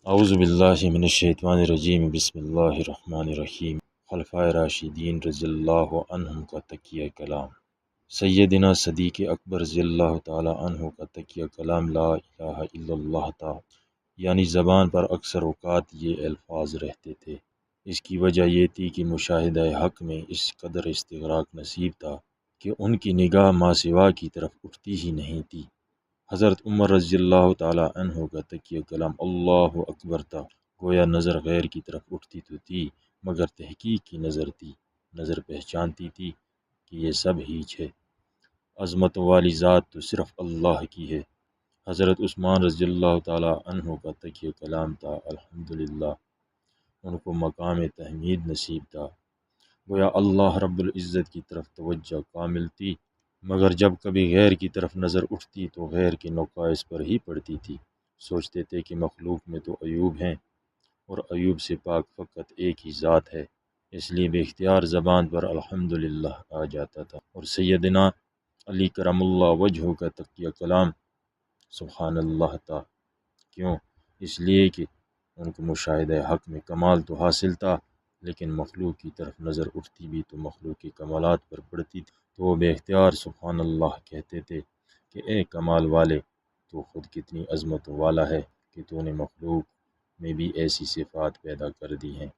اعوذ باللہ من الشیطان الرجیم، بسم اللہ الرحمن الرحیم۔ خلفائے راشدین رضی اللہ عنہم کا تکیہ کلام۔ سیدنا صدیق اکبر رضی اللہ تعالی عنہ کا تکیہ کلام لا الہ الا اللہ تھا، یعنی زبان پر اکثر اوقات یہ الفاظ رہتے تھے۔ اس کی وجہ یہ تھی کہ مشاہدہ حق میں اس قدر استغراق نصیب تھا کہ ان کی نگاہ ما سوا کی طرف اٹھتی ہی نہیں تھی۔ حضرت عمر رضی اللہ تعالی عنہ کا تکیہ کلام اللہ اکبر تھا، گویا نظر غیر کی طرف اٹھتی تو تھی مگر تحقیق کی نظر تھی، نظر پہچانتی تھی کہ یہ سب ہیچ ہے، عظمت والی ذات تو صرف اللہ کی ہے۔ حضرت عثمان رضی اللہ تعالی عنہ کا تکیہ کلام تھا، الحمدللہ ان کو مقام تحمید نصیب تھا، گویا اللہ رب العزت کی طرف توجہ کامل تھی، مگر جب کبھی غیر کی طرف نظر اٹھتی تو غیر کے نقائص پر ہی پڑتی تھی۔ سوچتے تھے کہ مخلوق میں تو ایوب ہیں اور ایوب سے پاک فقط ایک ہی ذات ہے، اس لیے بے اختیار زبان پر الحمدللہ آ جاتا تھا۔ اور سیدنا علی کرم اللہ وجہہ کا تکیہ کلام سبحان اللہ تھا، کیوں؟ اس لیے کہ ان کو مشاہدہ حق میں کمال تو حاصل تھا، لیکن مخلوق کی طرف نظر اٹھتی بھی تو مخلوق کے کمالات پر پڑتی تھی، تو وہ بے اختیار سبحان اللہ کہتے تھے کہ اے کمال والے، تو خود کتنی عظمت والا ہے کہ تو نے مخلوق میں بھی ایسی صفات پیدا کر دی ہیں۔